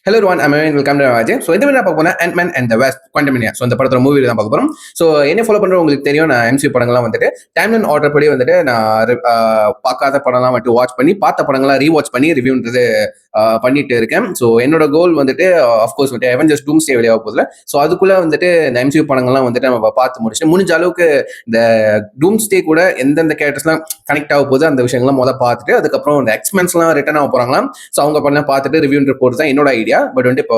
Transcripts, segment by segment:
Hello one amen welcome to Ajay. So இந்த மாதிரி நான் பார்க்க போனால் Ant-Man and the Wasp: Quantumania. So இந்த படத்தோட மூவி தான் பார்க்க போகிறோம். ஸோ என்ன ஃபாலோ பண்ணுற உங்களுக்கு தெரியும், நான் எம்சியூ படங்கள்லாம் வந்துட்டு டைம்லைன் ஆர்டர் படி வந்துட்டு நான் பார்க்காத படம்லாம் வந்துட்டு வாட்ச் பண்ணி, பார்த்த படங்கள்லாம் ரீவாட்ச் பண்ணி ரிவ்யூன்றது பண்ணிட்டு இருக்கேன். ஸோ என்னோட கோல் வந்துட்டு அஃப்கோர்ஸ் வந்துட்டு அவெஞ்சர்ஸ் டூம்ஸ்டே வெளியாக போகுதுல. ஸோ அதுக்குள்ளே வந்துட்டு இந்த எம்சியூ படங்கள்லாம் வந்துட்டு நம்ம பார்த்து முடிச்சுட்டு முடிஞ்ச அளவுக்கு இந்த டூம்ஸ்டே கூட எந்தெந்த கேரக்டர்ஸ்லாம் கனெக்ட் ஆக போகுது அந்த விஷயங்கள்லாம் முதல்ல பார்த்துட்டு, அதுக்கப்புறம் இந்த எக்ஸ்மென்ஸ்லாம் ரிட்டர்ன் ஆக போகிறாங்களாம். ஸோ அவங்க பண்ணலாம் பார்த்துட்டு ரிவ்யூன்ற போகிறது தான் என்னோட ஐடியா. பட் வந்து இப்போ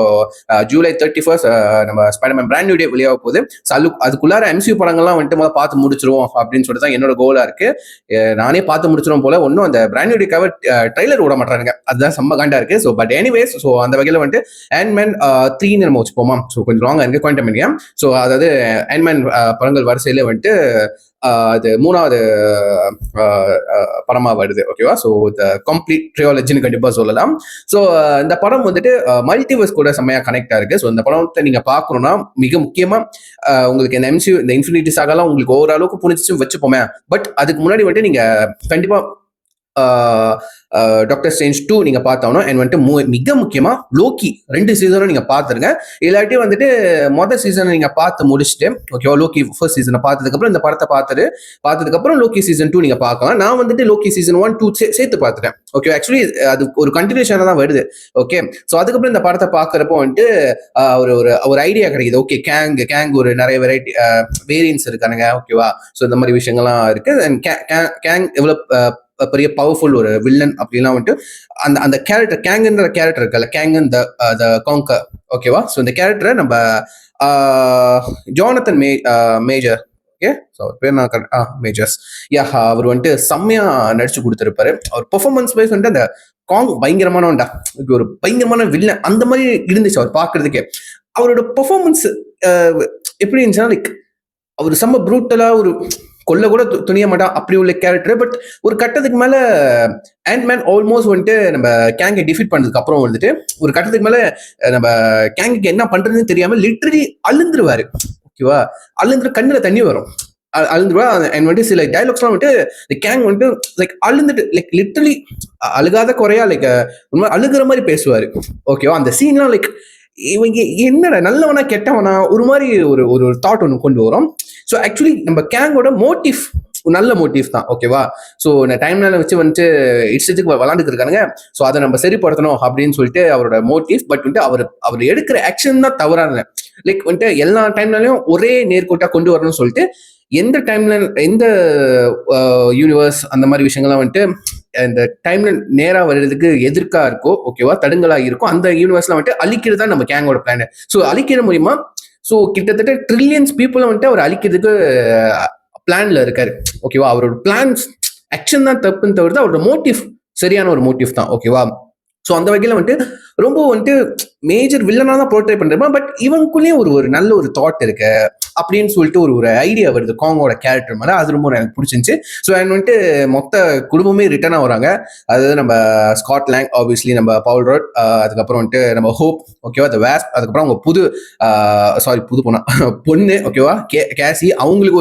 ஜூலை 31 நம்ம ஸ்பைடர்மேன் பிராண்ட் நியூ டே வெளியாக போகுது. ஸோ அதுக்குள்ளார எம்சியூ படங்கள்லாம் வந்துட்டு முதல்ல பார்த்து முடிச்சிருவோம் அப்படின்னு சொல்லிட்டு தான் என்னோட கோலா இருக்கு. நானே பார்த்து முடிச்சிடும் போல. ஒன்றும் அந்த பிராண்ட் நியூ டேக்காக ட்ரைலர் விட மாட்டாங்க, அதுதான் செம்ம காண்டா இருக்கு. ஸோ பட் எனிவேஸ், ஸோ அந்த வகையில் வந்துட்டு Ant-Man 3 நம்ம வச்சுப்போமா. ஸோ கொஞ்சம் லாங் இருக்கு Quantumania. ஸோ அதாவது Ant-Man படங்கள் வரிசையில வந்துட்டு அது மூணாவது படமா வருது. ஓகேவா. ஸோ த கம்ப்ளீட் ட்ரியாலஜின்னு கண்டிப்பா சொல்லலாம். ஸோ இந்த படம் வந்துட்டு மல்டிவர்ஸ் கூட செம்மையா கனெக்ட் ஆயிருக்கு. ஸோ இந்த படத்தை நீங்க பார்க்கணும்னா மிக முக்கியமா உங்களுக்கு இந்த எம்சியூ இந்த இன்ஃபினிட்டி சாகாலாம் உங்களுக்கு ஓரளவுக்கு புரிஞ்சிச்சு வச்சுப்போமே. பட் அதுக்கு முன்னாடி வந்துட்டு நீங்க கண்டிப்பா டாக்டர் ஸ்ட்ரேஞ்ச் 2 நீங்க பார்த்தாலும் அண்ட் வந்துட்டு மிக முக்கியமா லோக்கி 2 சீசனும் நீங்க பார்த்துருங்க. இல்லாட்டி வந்துட்டு மொதல் சீசனை நீங்க பார்த்து முடிச்சுட்டு, ஓகேவா, லோக்கி ஃபர்ஸ்ட் சீசனை பார்த்ததுக்கப்புறம் இந்த படத்தை பார்த்ததுக்கப்புறம் லோக்கி சீசன் 2 நீங்க பார்க்கலாம். நான் வந்துட்டு லோக்கி சீசன் 1, 2 சேர்த்து பார்த்துட்டேன். ஓகே, ஆக்சுவலி அது ஒரு கண்டினியூஷனாக தான் வருது. ஓகே, ஸோ அதுக்கப்புறம் இந்த படத்தை பார்க்குறப்போ வந்துட்டு ஒரு ஐடியா கிடைக்குது. ஓகே, கேங் ஒரு நிறைய வெரைட்டி வேரியன்ஸ் இருக்கானுங்க. ஓகேவா. ஸோ இந்த மாதிரி விஷயங்கள்லாம் இருக்கு. கேங் எவ்வளோ பெரிய பவர்ஃபுல் ஒரு வில்லன் அப்படிலாம் வந்துட்டு அந்த கேரக்டர் கேங்குன்ற கேரக்டர் இருக்குல்ல, கேங்கன் த காங்கர். ஓகேவா. ஸோ இந்த கேரக்டரை நம்ம ஜானத்தன் மேஜர், ஓகே, ஸோ பேர் நான் மேஜர்ஸ், யா, அவர் வந்துட்டு செம்மையா நடிச்சு கொடுத்துருப்பாரு. அவர் பெர்ஃபார்மன்ஸ் வைஸ் வந்துட்டு அந்த காங் பயங்கரமானவன்டா, ஒரு பயங்கரமான வில்லன் அந்த மாதிரி இருந்துச்சு அவர் பார்க்கறதுக்கே. அவரோட பெர்ஃபார்மன்ஸ் எப்படி இருந்துச்சுன்னா, லைக் அவர் செம்ம ப்ரூட்டலா ஒரு கொல்ல கூட துணிய மாட்டான் அப்படி உள்ள கேரக்டர். பட் ஒரு கட்டத்துக்கு மேல Ant-Man ஆல்மோஸ்ட் வந்துட்டு நம்ம கேங்கை டிஃபீட் பண்ணதுக்கு அப்புறம் வந்துட்டு ஒரு கட்டத்துக்கு மேல நம்ம கேங்குக்கு என்ன பண்றதுன்னு தெரியாம லிட்டரலி அழுந்துருவாரு. ஓகேவா. அழுந்துரு, கண்ணுல தண்ணி வரும், அழுந்துருவா. அண்ட் வந்துட்டு சில டைலாக்ஸ்லாம் வந்துட்டு கேங் வந்துட்டு லைக் அழுந்துட்டு லைக் லிட்டரலி அழுகாத குறையா லைக் அழுகுற மாதிரி பேசுவாரு. ஓகேவா. அந்த சீன்லாம் லைக் இவங்க என்னடா நல்லவனா கெட்டவனா ஒரு மாதிரி ஒரு தாட் ஒன்று கொண்டு வரும். ஸோ ஆக்சுவலி நம்ம கேங்கோட மோட்டிவ் நல்ல மோட்டிவ் தான். ஓகேவா. ஸோ இந்த டைம்ல வச்சு வந்துட்டு இஷ்டத்துக்கு விளாண்டுட்டு இருக்கானுங்க. ஸோ அதை நம்ம சரிப்படுத்தணும் அப்படின்னு சொல்லிட்டு அவரோட மோட்டிவ். பட் வந்துட்டு அவர் எடுக்கிற ஆக்ஷன் தான் தவறான. லைக் வந்துட்டு எல்லா டைம்லையும் ஒரே நேர்கோட்டா கொண்டு வரணும்னு சொல்லிட்டு எந்த டைம்ல எந்த யூனிவர்ஸ் அந்த மாதிரி விஷயங்கள்லாம் வந்துட்டு இந்த டைம்ல நேரா வர்றதுக்கு எதிர்க்கா இருக்கோ, ஓகேவா, தடுங்களா இருக்கும், அந்த யூனிவர்ஸ்லாம் வந்துட்டு அழிக்கிறது தான் நம்ம கேங்கோட பிளான். ஸோ அழிக்கிற மூலியமா ஸோ கிட்டத்தட்ட ட்ரில்லியன்ஸ் பீப்புளை வந்துட்டு அவர் அழிக்கிறதுக்கு பிளான்ல இருக்காரு. ஓகேவா. அவரோட பிளான்ஸ் ஆக்ஷன் தான் தப்புன்னு தவிர்த்து அவரோட மோட்டிவ் சரியான ஒரு மோட்டிவ் தான். ஓகேவா. ஸோ அந்த வகையில் வந்துட்டு ரொம்ப வந்துட்டு மேஜர் வில்லனா தான் போர்ட்ரே பண்றேன். பட் இவங்களுக்குள்ளேயும் ஒரு நல்ல ஒரு தாட் இருக்கு அப்படின்னு சொல்லிட்டு ஒரு ஐடியா வருது காங்கோட கேரக்டர் மேலே. அது ரொம்ப எனக்கு பிடிச்சிருந்துச்சு. ஸோ அண்ட் வந்துட்டு மொத்த குடும்பமே ரிட்டர்னாக வராங்க. அதாவது நம்ம ஸ்காட் லேங், ஆப்வியஸ்லி நம்ம பவுல் ரட், அதுக்கப்புறம் வந்துட்டு நம்ம ஹோப், ஓகேவா, த வேஸ்ப், அதுக்கப்புறம் அவங்க புது பொண்ணு, ஓகேவா, கேசி, அவங்களுக்கு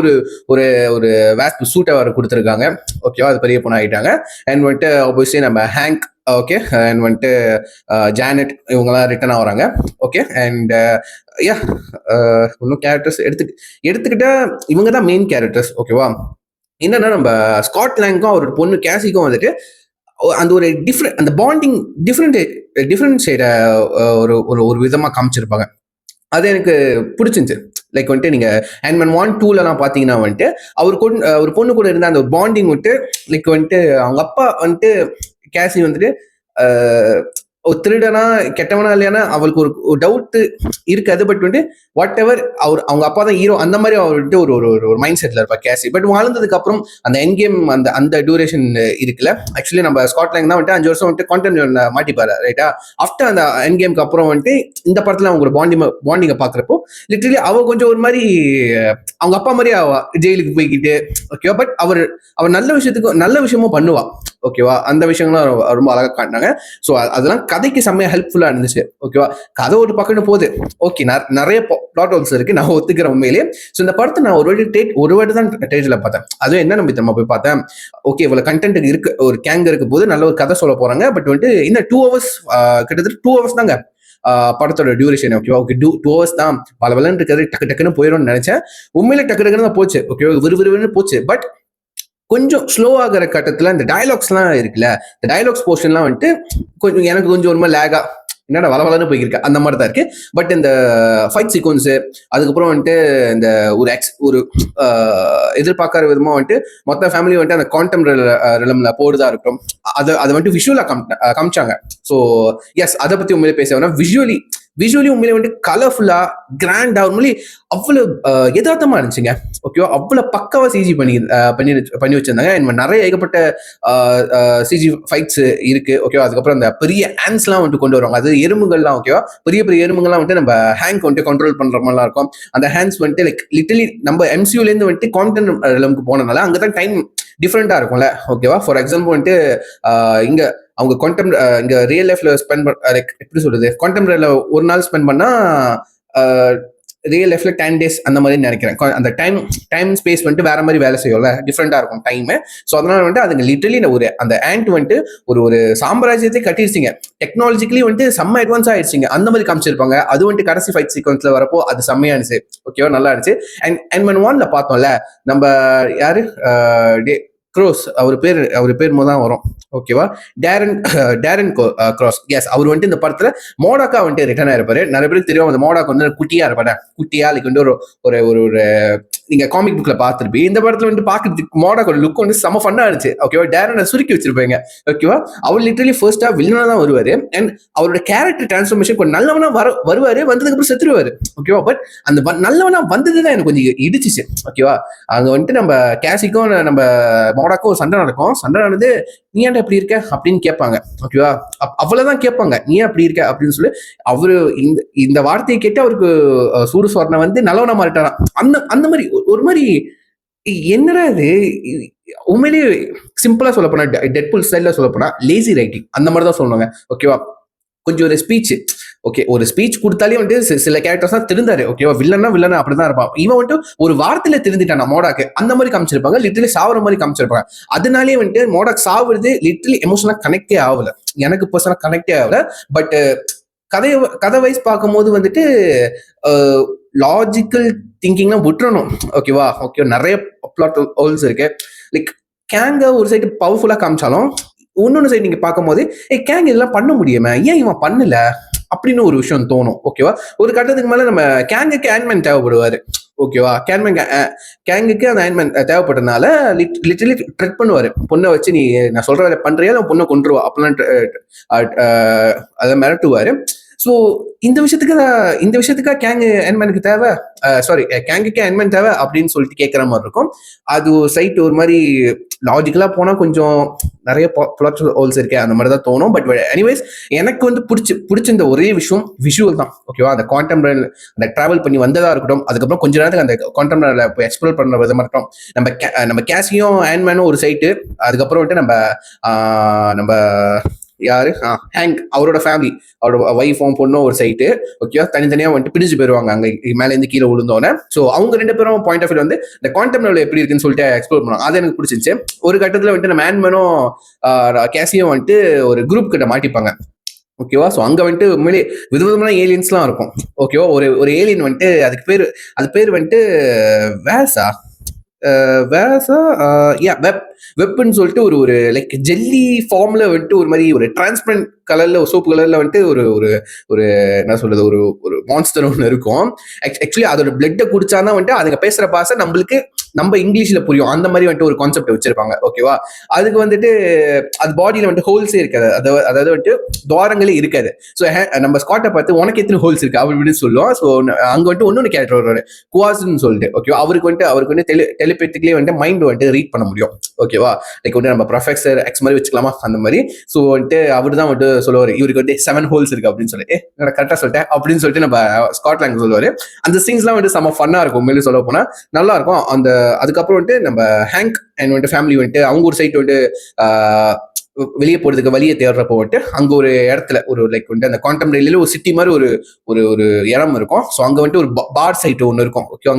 ஒரு வேஸ்ப் சூட்டை வர கொடுத்துருக்காங்க. ஓகேவா. அது பெரிய பொண்ணு ஆகிட்டாங்க. அண்ட் வந்துட்டு ஆப்வியஸ்லி நம்ம ஹேங்க், ஓகே, அண்ட் வந்துட்டு ஜானட், இவங்கெல்லாம் ரிட்டர்ன் ஆகுறாங்க. ஓகே. அண்ட் யா, இன்னும் கேரக்டர்ஸ் எடுத்துக்கிட்டா இவங்க தான் மெயின் கேரக்டர்ஸ். ஓகேவா. என்னன்னா நம்ம ஸ்காட் லேங்க்கும் அவரோட பொண்ணு கேசிக்கும் வந்துட்டு அந்த ஒரு டிஃப்ரெண்ட் அந்த பாண்டிங் டிஃப்ரெண்ட் சைடை ஒரு விதமா காமிச்சிருப்பாங்க. அது எனக்கு பிடிச்சிருந்துச்சு. லைக் வந்துட்டு நீங்க Ant-Man 1, 2 பாத்தீங்கன்னா வந்துட்டு அவர் பொண்ணு கூட இருந்த அந்த ஒரு பாண்டிங் வந்துட்டு லைக் வந்துட்டு அவங்க அப்பா வந்துட்டு கேசி வந்துட்டு ஒரு திருடனா கெட்டவனா இல்லையானா அவளுக்கு ஒரு டவுட் இருக்காது. பட் வந்துட்டு வாட் எவர் அவங்க அப்பா தான் ஹீரோ அந்த மாதிரி அவர்கிட்ட ஒரு மைண்ட் செட்ல இருப்பா கேசி. பட் வாழ்ந்ததுக்கு அப்புறம் அந்த எண்ட் கேம் அந்த டியூரேஷன் இருக்குல்ல. ஆக்சுவலி நம்ம ஸ்காட்லாண்ட் தான் வந்துட்டு 5 வருஷம் வந்துட்டு கான்டென்ட் மாட்டிப்பாரு, ரைட்டா. ஆஃப்டர் அந்த எண்ட் கேமுக்கு அப்புறம் வந்துட்டு இந்த படத்துல அவங்களோட பாண்டிங்கை பாக்குறப்போ லிட்டரலி அவ கொஞ்சம் ஒரு மாதிரி அவங்க அப்பா மாதிரி ஜெயிலுக்கு போய்கிட்டு, ஓகேவா. பட் அவர் நல்ல விஷயமும் பண்ணுவா. ஓகேவா. அந்த விஷயங்கள்லாம் ரொம்ப அழகா காட்டினாங்க. ஸோ அதெல்லாம் கதைக்கு செம்மையா ஹெல்ப்ஃபுல்லா இருந்துச்சு. ஓகேவா. கதை ஒரு பக்கம் போகுது, ஓகே, நிறைய பிளாட் ஹோல்ஸ் இருக்கு, நான் ஒத்துக்கிறேன் உண்மையிலேயே. ஸோ இந்த படத்தை நான் ஒரு வாட்டி தான் தேட்டர்ல பார்த்தேன். அதுவும் என்ன நம்பி நம்ம போய் பார்த்தேன். ஓகே, இவ்வளவு கண்டென்ட் இருக்கு, ஒரு கேங் இருக்க போது நல்ல ஒரு கதை சொல்ல போறாங்க. பட் வந்துட்டு இன்னும் 2 hours, கிட்டத்தட்ட 2 hours தாங்க படத்தோட டியூரேஷன். ஓகேவா, ஓகே 2 hours தான் பலபலன்னு இருக்கிறது, டக்கு டக்குன்னு போயிடும்னு நினைச்சேன். உண்மையில டக்கு டக்குன்னு தான் போச்சு. ஓகேவா, விறுவிறுன்னு போச்சு. பட் கொஞ்சம் ஸ்லோ ஆகிற கட்டத்துல இந்த டயலாக்ஸ்லாம் இருக்குல்ல, இந்த டயலாக்ஸ் போர்ஷன்லாம் வந்துட்டு கொஞ்சம் எனக்கு கொஞ்சம் ஒரு மாதிரி லேகா, என்னடா வளவலன்னு போயிருக்க அந்த மாதிரி தான் இருக்கு. பட் இந்த ஃபைட் சீக்வன்ஸு, அதுக்கப்புறம் வந்துட்டு இந்த ஒரு எதிர்பார்க்காத விதமா வந்துட்டு மொத்த ஃபேமிலி வந்துட்டு அந்த குவாண்டம் ரிலம்ல போடுதா இருக்கட்டும், அதை வந்துட்டு விஷுவலா காமிச்சாங்க. ஸோ எஸ், அதை பத்தி உண்மையிலே பேச விஷுவலி உண்மையிலே வந்துட்டு கலர்ஃபுல்லா, கிராண்டா, உண்மையிலே அவ்வளவு யதார்த்தமா இருந்துச்சுங்க. ஓகேவா, அவ்வளவு பக்காவா சிஜி பண்ணி வச்சிருந்தாங்க. நிறைய ஏகப்பட்ட சிஜி ஃபைட்ஸ் இருக்கு. ஓகேவா, அதுக்கப்புறம் அந்த பெரிய ஹேண்ட்ஸ்லாம் வந்துட்டு கொண்டு வருவாங்க. அது எறும்புகள்லாம். ஓகேவா, பெரிய பெரிய எறும்புகள்லாம் வந்துட்டு நம்ம ஹேண்ட் வந்துட்டு கண்ட்ரோல் பண்ற மாதிரிலாம் இருக்கும். அந்த ஹேண்ட்ஸ் வந்துட்டு லைக் லிட்டலி நம்ம எம்சியூல இருந்து வந்துட்டு குவாண்டம் ரிலம்க்கு போனதுனால அங்கதான் டைம் டிஃப்ரெண்டா இருக்கும்ல. ஓகேவா, ஃபார் எக்ஸாம்பிள் வந்துட்டு இங்க அவங்க குவாண்டம் இங்க ரியல் லைஃப்ல ஸ்பெண்ட் லைக் எப்படி சொல்றது, குவாண்டம் ரில ஒரு நாள் ஸ்பெண்ட் பண்ணா ரியல் லைஃப்ல 10 days அந்த மாதிரி நினைக்கிறேன். அந்த டைம் ஸ்பேஸ் வந்துட்டு வேற மாதிரி வேலை செய்யும்ல, டிஃப்ரெண்டா இருக்கும் டைம். ஸோ அதனால வந்துட்டு அதுங்க லிட்டரலி ஒரு அந்த ஆண்ட் வந்துட்டு ஒரு சாம்ராஜ்யத்தை கட்டிருச்சிங்க. டெக்னாலஜிக்கலி வந்துட்டு செம்ம அட்வான்ஸ் ஆயிடுச்சிங்க. அந்த மாதிரி காமிச்சிருப்பாங்க. அது வந்துட்டு கடைசி ஃபைட் சீக்வன்ஸ்ல வரப்போ அது செம்மையா இருந்துச்சு. ஓகேவா, நல்லா இருந்துச்சு. அண்ட் 1 பார்த்தோம்ல, நம்ம யாரு க்ரோஸ், அவர் பேர் தான் வரும். ஓகேவா, டேரன் க்ராஸ். எஸ், அவர் வந்துட்டு இந்த படத்துல மோடாக்கா வந்துட்டு ரிட்டர்ன் ஆயிருப்பாரு. நிறைய பேருக்கு தெரியும் அந்த மோடாக்கா வந்து குட்டியா இருப்பாரு. குட்டியா லைக் வந்து ஒரு நீங்க காமிக் புக்ல பாத்துருப்பீங்க. இந்த படத்துல வந்து பாக்குறதுக்கு மோடாக்கோட லுக் வந்து செம ஃபன்னா இருந்துச்சு. ஓகேவா, டேரனை சுருக்கி வச்சிருப்பாங்க. ஓகேவா, அவர் லிட்டரலி ஃபர்ஸ்டா வில்லனா தான் வருவாரு. அண்ட் அவரோட கேரக்டர் டிரான்ஸ்ஃபர்மேஷன் கொஞ்சம் நல்லவனா வருவாரு, வந்ததுக்கு அப்புறம் செத்துருவாரு. ஓகேவா, பட் அந்த நல்லவனா வந்ததுதான் எனக்கு கொஞ்சம் இடிச்சிச்சு. ஓகேவா, அங்க வந்துட்டு நம்ம கேசிக்கும் நம்ம மோடாக்கும் சண்டை நடக்கும். சண்டை நடந்து நீ ஏன்டா எப்படி இருக்க அப்படின்னு கேட்பாங்க. ஓகேவா, அவ்வளவுதான் கேட்பாங்க, நீ ஏன் அப்படி இருக்க அப்படின்னு சொல்லி. அவரு இந்த வார்த்தையை கேட்டு அவருக்கு சூடு சொரணை வந்து நல்லவனா மாறிட்டாராம். அந்த மாதிரி ஒரு மாதிரி என்னடா இது உண்மையிலேயே சிம்பிளா சொல்ல போனா, டெட்புல் ஸ்டைல்ல சொல்ல போனா லேசி ரைட்டிங் அந்த மாதிரி தான் சொல்லுவாங்க. ஓகேவா, கொஞ்சம் ஒரு ஸ்பீச், ஓகே, ஒரு ஸ்பீச் கொடுத்தாலே வந்துட்டு சில கேரக்டர்ஸ் தான் திருந்தாரு. ஓகேவா, வில்லனா அப்படிதான் இருப்பான். இவன் வந்துட்டு ஒரு வார்த்தையில திருந்திட்டான் மோடாக்கு. அந்த மாதிரி காமிச்சிருப்பாங்க. லிட்டரலி சாவுற மாதிரி காமிச்சிருப்பாங்க. அதனாலே வந்துட்டு மோடாக் சாவுறது லிட்டரலி எமோஷனலா கனெக்டே ஆகல, எனக்கு பர்சனலா கனெக்டே ஆகல. பட் கதை வைஸ் பார்க்கும்போது வந்துட்டு லாஜிக்கல் திங்கிங்லாம் விட்டுறணும். ஓகேவா, நிறைய பிளாட் ஹோல்ஸ் இருக்கு. லைக் கேங்க ஒரு சைடு பவர்ஃபுல்லா காமிச்சாலும் இன்னொன்னு சைடு நீங்க பார்க்கும்போது கேங் இதெல்லாம் பண்ண முடியுமா, ஏன் இவன் பண்ணல அப்படின்னு ஒரு விஷயம் தோணும். ஓகேவா, ஒரு கட்டத்துக்கு மேல நம்ம கேங்குக்கு ஆன்மேன் தேவைப்படுவாரு. ஓகேவா, கேங்குக்கு அந்த ஆன்மேன் தேவைப்பட்டதுனால லிட்டரலி ட்ரெட் பண்ணுவாரு. பொண்ணை வச்சு நீ நான் சொல்ற வேலை பண்றியா, பொண்ணை கொண்டுருவா அப்படிலாம் அதை மிரட்டுவாரு. ஸோ இந்த விஷயத்துக்கா கேங்கு ஆன்மேனுக்கு தேவை, கேங்குக்கு ஆன்மேன் தேவை அப்படின்னு சொல்லிட்டு கேட்குற மாதிரி இருக்கும். அது சைட் ஒரு மாதிரி லாஜிக்கலா போனா கொஞ்சம் நிறைய பிளாட் ஹோல்ஸ் இருக்கு, அந்த மாதிரி தான் தோணும். பட் எனிவேஸ் எனக்கு வந்து பிடிச்சிருந்த ஒரே விஷயம் விஷுவல் தான். ஓகேவா, அந்த குவாண்டம் அந்த டிராவல் பண்ணி வந்ததா இருக்கட்டும், அதுக்கப்புறம் கொஞ்ச நேரத்துக்கு அந்த குவாண்டம் போய் எக்ஸ்ப்ளோர் பண்ண விதமா இருக்கட்டும், நம்ம கேசியும் ஆன்மேனும் ஒரு சைட்டு, அதுக்கப்புறம் வந்துட்டு நம்ம யாரு ஹேங்க் அவரோட ஃபேமிலி, அவரோட ஒய்ஃபும் பொண்ணும் ஒரு சைட்டு. ஓகேவா, தனித்தனியா வந்துட்டு பிரிஞ்சு போயிருவாங்க அங்க மேல இருந்து கீழே விழுந்தோன்னே. ஸோ அவங்க 2 பேரும் பாயிண்ட் ஆஃப் வியூ வந்து இந்த குவாண்டம் லெவல் எப்படி இருக்குன்னு சொல்லிட்டு எக்ஸ்ப்ளோர் பண்ணுவாங்க. அது எனக்கு பிடிச்சிருச்சு. ஒரு கட்டத்துல வந்துட்டு நம்ம ஆன்மேனும் கேசியும் வந்துட்டு ஒரு குரூப் கிட்ட மாட்டிப்பாங்க. ஓகேவா, ஸோ அங்க வந்துட்டு உண்மையிலே விதவிதமான ஏலியன்ஸ்லாம் இருக்கும். ஓகேவா, ஒரு ஏலியன் வந்துட்டு அது பேர் வந்துட்டு வேசா வெப்னு சொல்லிட்டு ஒரு லைக் ஜெல்லி ஃபார்ம்ல வந்துட்டு ஒரு மாதிரி ஒரு டிரான்ஸ்பரண்ட் கலர்ல, சோப்பு கலர்ல வந்துட்டு ஒரு என்ன சொல்றது, ஒரு மான்ஸ்டர் ஒன்று இருக்கும். ஆக்சுவலி அதோட பிளட்டை குடிச்சாதான் வந்துட்டு அதுங்க பேசுற பாசை நம்ம இங்கிலீஷ்ல புரியும். அந்த மாதிரி வந்துட்டு ஒரு கான்செப்ட் வச்சிருப்பாங்க. ஓகேவா, அதுக்கு வந்துட்டு அது பாடியில வந்துட்டு ஹோல்ஸே இருக்காது, அதாவது வந்துட்டு துவாரங்களே இருக்காது. ஸோ நம்ம ஸ்காட்டை பார்த்து உனக்கு எத்தனை ஹோல்ஸ் இருக்கு அப்படின்னு சொல்லுவோம். ஸோ அங்க வந்துட்டு இன்னொன்று கேரக்டர் வருவாரு குவாஸ்ன்னு சொல்லிட்டு. ஓகேவா, அவருக்கு வந்துட்டு டெலிபேத்திக்லயே வந்துட்டு மைண்ட் வந்துட்டு ரீட் பண்ண முடியும். ஓகேவா, லைக் வந்து நம்ம ப்ரொஃபஸர் எக்ஸ் மாதிரி வச்சுக்கலாமா, அந்த மாதிரி. ஸோ வந்துட்டு அவர் தான் வந்துட்டு சொல்லுவாரு, இவருக்கு வந்து 7 ஹோல்ஸ் இருக்கு அப்படின்னு சொல்லிட்டு, கரெக்டா சொல்லிட்டேன் அப்படின்னு சொல்லிட்டு நம்ம ஸ்காட்லாந்து சொல்லுவாரு. அந்த சீன்ஸ்லாம் வந்துட்டு செம்ம ஃபன்னா இருக்கும். மேலும் சொல்ல போனா நல்லா இருக்கும். அதுக்கப்புறம் வந்துட்டு நம்ம ஹேங்க் அண்ட் வந்துட்டு ஃபேமிலி வந்துட்டு அவங்க ஒரு சைட் வந்துட்டு வெளியே போறதுக்கு வழியை தேடுறப்போ வந்துட்டு அங்க ஒரு இடத்துல ஒரு லைக் வந்துட்டு அந்த குவாண்டம் ரயில ஒரு சிட்டி மாதிரி ஒரு இடம் இருக்கும். ஸோ அங்க வந்துட்டு ஒரு பார் சைட் ஒன்று இருக்கும். ஓகே,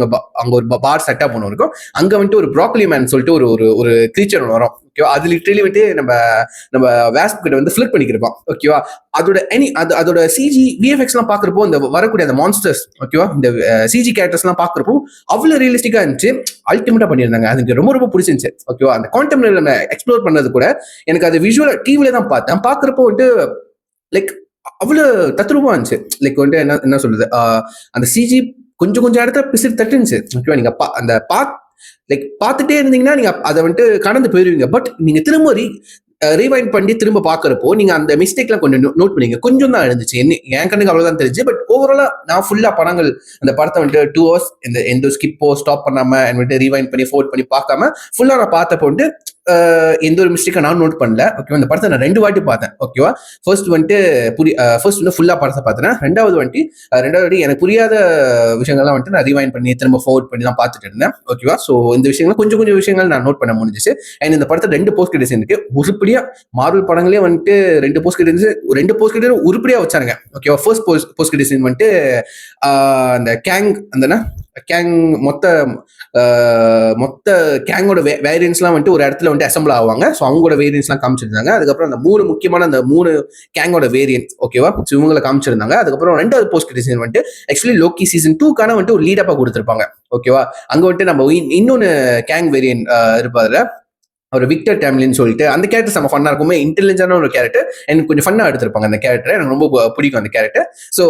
அங்க ஒரு பார் செட்டப் ஒன்று இருக்கும். அங்க வந்துட்டு ஒரு ப்ராக்கலி மேன் சொல்லிட்டு ஒரு கிரீச்சர் ஒன்று வரும். ஓகேவா. அது லிட்டரலி வந்துட்டு நம்ம நம்ம வேஸ்ப் கிட்ட வந்து ஃபிளிட் பண்ணிக்கிறோம். ஓகேவா. அதோட சிஜி விஎஃப்எக்ஸ் எல்லாம் பாக்குறப்போ இந்த வரக்கூடிய அந்த மான்ஸ்டர்ஸ், ஓகேவா, இந்த சிஜி கேரக்டர்ஸ் எல்லாம் பாக்குறப்போ அவ்வளவு ரியலிஸ்டிக்கா இருந்துச்சு. அல்டிமேட்டா பண்ணியிருந்தாங்க. அதுக்கு ரொம்ப ரொம்ப பிடிச்சிருந்துச்சு. ஓகேவா. அந்த கான்டெம்ட் நம்ம எக்ஸ்ப்ளோர் பண்ணது கூட எனக்கு அது விஷுவல் டிவில தான் பார்த்தேன். பாக்குறப்போ வந்துட்டு லைக் அவ்வளவு தத்ரூபமா இருந்துச்சு. லைக் வந்துட்டு என்ன சொல்றது, அந்த சிஜி கொஞ்சம் கொஞ்சம் இடத்துல பிசிறு தட்டுச்சு. ஓகேவா. நீங்க அந்த லைக் பார்த்துட்டே இருந்தீங்கன்னா நீங்க அதை வந்துட்டு கடந்து போயிருவீங்க. பட் நீங்க திரும்ப ரீவைண்ட் பண்ணி திரும்ப பாக்குறப்போ நீங்க அந்த மிஸ்டேக்லாம் கொஞ்சம் நோட் பண்ணீங்க. கொஞ்சம் தான் இருந்துச்சு. என் கண்ணுக்கு அவ்வளவுதான் தெரிஞ்சு. பட் ஓவராலா நான் ஃபுல்லா படங்கள் அந்த படத்தை வந்துட்டு 2 hours எந்த ஸ்கிப்போ ஸ்டாப் பண்ணாம வந்துட்டு ரீவைண்ட் பண்ணி ஃபோர்ட் பண்ணி பார்க்காம ஃபுல்லா நான் பார்த்தப்போ வந்துட்டு எந்த ஒரு மிஸ்டேக்கை நான் நோட் பண்ணல. ஓகேவா. இந்த படத்தை நான் 2 வாட்டி பார்த்தேன். ஓகேவா. ஃபர்ஸ்ட் வந்துட்டு ஃபுல்லா படத்தை பார்த்தேன். ரெண்டாவது வாட்டி எனக்கு புரியாத விஷயங்கள்லாம் வந்துட்டு நான் ரிவைண்ட் பண்ணி திரும்ப ஃபோர்வர்ட் பண்ணி தான் பார்த்துட்டு இருந்தேன். ஓகேவா. ஸோ இந்த விஷயங்கள் கொஞ்சம் கொஞ்சம் விஷயங்கள் நான் நோட் பண்ண முடிஞ்சிச்சு. அண்ட் இந்த படத்தை 2 போஸ்ட் கிரெடிட்ஸ் இருக்கு. உருப்படியா மார்வல் படங்களே வந்துட்டு 2 போஸ்ட் கிரெடிட்ஸ் உருப்படியா வச்சாங்க. ஓகேவா. ஃபர்ஸ்ட் போஸ்ட் கிரெடிட்ஸ் வந்துட்டு அந்த கேங் மொத்த கேங்கோட வேரியன்ஸ்லாம் வந்துட்டு ஒரு இடத்துல வந்துட்டு அசம்பிள் ஆவாங்க. ஸோ அவங்களோட வேரியன்ஸ்லாம் காமிச்சிருந்தாங்க. அதுக்கப்புறம் அந்த 3 முக்கியமான அந்த 3 கேங்கோட வேரியன்ஸ், ஓகேவா, இவங்களை காமிச்சிருந்தாங்க. அதுக்கப்புறம் 2வது போஸ்ட் கிரெடிட்ஸ் வந்துட்டு ஆக்சுவலி லோக்கி சீசன் 2க்கான வந்துட்டு ஒரு லீடப்பா கொடுத்துருப்பாங்க. ஓகேவா. அங்க வந்துட்டு நம்ம இன்னொன்னு கேங் வேரியன்ட் இருப்பாரு, ஒரு விக்டர் டேம்லின்னு சொல்லிட்டு. அந்த கேரக்டர் நம்ம ஃபன்னா இருக்குமே, இன்டெலிஜென்டான ஒரு கேரக்டர். எனக்கு கொஞ்சம் ஃபன்னா எடுத்திருப்பாங்க அந்த கேரக்டர். எனக்கு ரொம்ப பிடிக்கும் அந்த கேரக்டர். ஸோ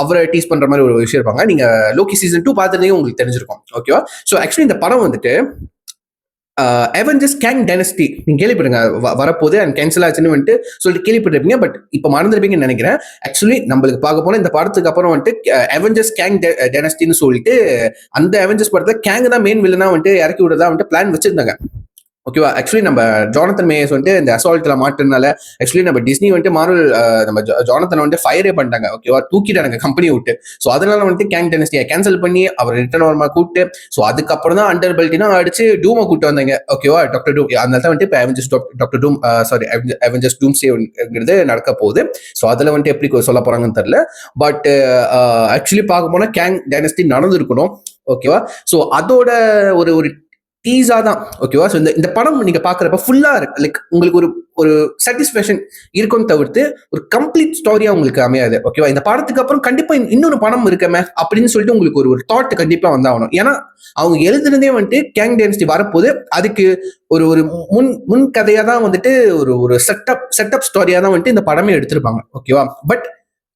அவரை டீஸ் பண்ற மாதிரி ஒரு விஷயம் இருப்பாங்க. நீங்க லோக்கி சீசன் 2 பார்த்துருந்தீங்க, உங்களுக்கு தெரிஞ்சிருக்கும். ஓகேவா. ஸோ ஆக்சுவலி இந்த படம் வந்துட்டு அவெஞ்சர்ஸ் கேங் டைனஸ்டி நீங்க கேள்விப்படுங்க வரப்போது அண்ட் கேன்சல் ஆச்சுன்னு வந்துட்டு சொல்லிட்டு கேள்விப்பட்டிருப்பீங்க. பட் இப்ப மறந்துருப்பீங்கன்னு நினைக்கிறேன். ஆக்சுவலி நம்மளுக்கு பார்க்க போனா இந்த படத்துக்கு அப்புறம் வந்துட்டு அவெஞ்சர்ஸ் கேங் டைனஸ்டின்னு சொல்லிட்டு அந்த அவெஞ்சர்ஸ் படத்தை கேங் தான் மெயின் வில்லனா வந்துட்டு இறக்கி விடுறதா வந்துட்டு பிளான் வச்சிருந்தாங்க. ஓகேவா. ஆக்சுவலி நம்ம ஜானத்தன் மேயர்ஸ் வந்துட்டு இந்த அசால்ட்ல மாட்டுனால ஆக்சுவலி நம்ம டிஸ்னி வந்துட்டு மார்வல் நம்ம ஜானத்தனை வந்துட்டு ஃபயரே பண்ணிட்டாங்க. ஓகேவா. தூக்கிட்டாங்க கம்பெனியை விட்டு. ஸோ அதனால வந்துட்டு கேங் டைனஸ்டியை கேன்சல் பண்ணி அவர் ரிட்டர்ன் வரமா கூப்பிட்டு, ஸோ அதுக்கப்புறம் தான் அண்டர் பெல்ட்டினா அடிச்சு டூமை கூப்பிட்டு வந்தாங்க. ஓகேவா. டாக்டர் டூம். அதனால தான் வந்துட்டு இப்போ டாக்டர் டூம் அவெஞ்சர்ஸ் டூம்ஸ்டேங்கிறது நடக்க போகுது. ஸோ அதில் வந்துட்டு எப்படி சொல்ல போறாங்கன்னு தெரியல. பட் ஆக்சுவலி பார்க்க போனா கேங் டைனஸ்டி நடந்திருக்கணும். ஓகேவா. ஸோ அதோட ஒரு டீஸா தான். ஓகேவா. ஸோ இந்த படம் நீங்க பாக்குறப்ப ஃபுல்லா இருக்கு. லைக் உங்களுக்கு ஒரு சாட்டிஸ்பேக்ஷன் இருக்கும் தவிர்த்து ஒரு கம்ப்ளீட் ஸ்டோரியா உங்களுக்கு அமையாது. ஓகேவா. இந்த படத்துக்கு அப்புறம் கண்டிப்பா இன்னொரு படம் இருக்கமே அப்படின்னு சொல்லிட்டு உங்களுக்கு ஒரு தாட் கண்டிப்பா வந்தாகணும். ஏன்னா அவங்க எழுதுனதே வந்துட்டு கேங் டைனஸ்டி வரப்போது அதுக்கு ஒரு முன் கதையா தான் வந்துட்டு ஒரு செட்டப் ஸ்டோரியா தான் வந்துட்டு இந்த படமே எடுத்திருப்பாங்க. ஓகேவா. பட்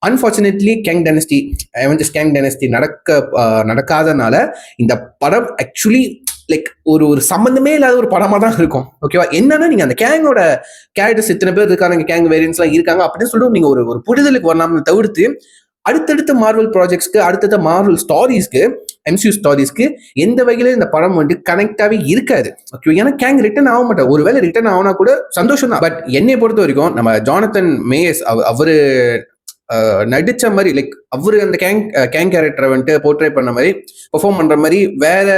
அன்பார்ச்சுனேட்லி கேங் டைனஸ்டி நடக்காதனால இந்த படம் ஆக்சுவலி லைக் ஒரு சம்பந்தமே இல்லாத ஒரு படமா தான் இருக்கும். ஓகேவா. என்னன்னா நீங்க அந்த கேங்கோட கேரக்டர்ஸ் எத்தனை பேர் இருக்காங்க, கேங் வேரியன்ஸ் எல்லாம் இருக்காங்க அப்படின்னு சொல்லிட்டு நீங்க ஒரு புரிதலுக்கு வரலாம்னு தவிர்த்து அடுத்தடுத்த மார்வல் ப்ராஜெக்ட்ஸ்க்கு அடுத்தடுத்த மார்வல் ஸ்டாரிஸ்க்கு எம்சியூ ஸ்டாரிஸ்க்கு எந்த வகையில இந்த படம் வந்து கனெக்டாவே இருக்காது. ஓகே. ஏன்னா கேங் ரிட்டர்ன் ஆக மாட்டார். ஒருவேளை ரிட்டர்ன் ஆகுனா கூட சந்தோஷம் தான். பட் என்னை பொறுத்த வரைக்கும் நம்ம ஜானத்தன் மேயர்ஸ் அவரு நடிச்ச மாதிரி லைக் அவரு அந்த கேங் கேரக்டரை வந்துட்டு போர்ட்ரே பண்ண மாதிரி பெர்ஃபார்ம் பண்ற மாதிரி வேற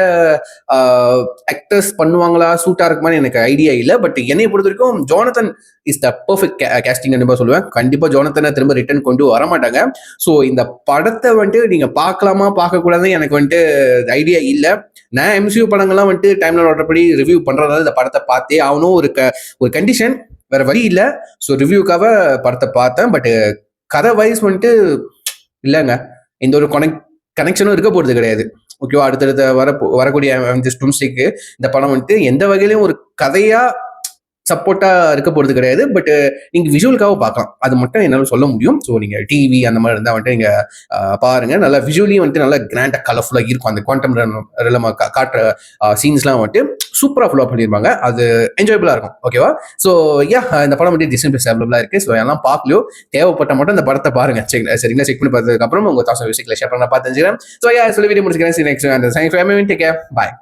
ஆக்டர்ஸ் பண்ணுவாங்களா, சூட்டா இருக்குமான்னு எனக்கு ஐடியா இல்லை. பட் என்னை பொறுத்த வரைக்கும் Jonathan is the perfect casting கண்டிப்பா சொல்லுவேன். கண்டிப்பா ஜானத்தனை திரும்ப ரிட்டர்ன் கொண்டு வர மாட்டாங்க. ஸோ இந்த படத்தை வந்துட்டு நீங்க பார்க்கலாமா பார்க்க கூடாதுன்னு எனக்கு வந்துட்டு ஐடியா இல்லை. நான் எம்சியூ படங்கள்லாம் வந்துட்டு டைம்ல ஓடுறபடி ரிவ்யூ பண்றதால இந்த படத்தை பார்த்தே ஆகணும். ஒரு கண்டிஷன், வேற வழி இல்லை. ஸோ ரிவ்யூக்காக படத்தை பார்த்தேன். பட் கதை வைஸ் வந்துட்டு இல்லைங்க, எந்த ஒரு கனெக்ஷனும் இருக்க போறது கிடையாது. ஓகேவா. அடுத்தடுத்த வரக்கூடிய டூம்ஸ்டேக்கு இந்த படம் வந்துட்டு எந்த வகையிலும் ஒரு கதையா சப்போர்ட்டா இருக்க போறது கிடையாது. பட் நீங்க விஷுவலுக்காக பார்க்கலாம், அது மட்டும் என்னால சொல்ல முடியும். ஸோ நீங்க டிவி அந்த மாதிரி இருந்தா வந்துட்டு நீங்க பாருங்க. நல்லா விஷுவலியும் வந்துட்டு நல்லா கிராண்டா கலர்ஃபுல்லா இருக்கும். அந்த குவாண்டம் ரெலமா காட்டுற சீன்ஸ்லாம் வந்துட்டு சூப்பரா ஃபாலோ பண்ணிருப்பாங்க. அது என்ஜாயபிளா இருக்கும். ஓகேவா. ஸோ இந்த படம் வந்து டிஸ்னி பிளஸ் அவைலபிளா இருக்கு. ஸோ எல்லாம் பார்க்கலையோ தேவைப்பட்ட மட்டும் இந்த படத்தை பாருங்க. சரிங்களா. செக் பண்ணி பார்த்ததுக்கு அப்புறம் உங்க தாசம் விஷயங்களை ஷேர் பண்ண பார்த்து தெரிஞ்சுக்கிறேன். ஸோ சொல்லி வீடியோ முடிச்சுக்கிறேன். நெக்ஸ்ட் பாய்.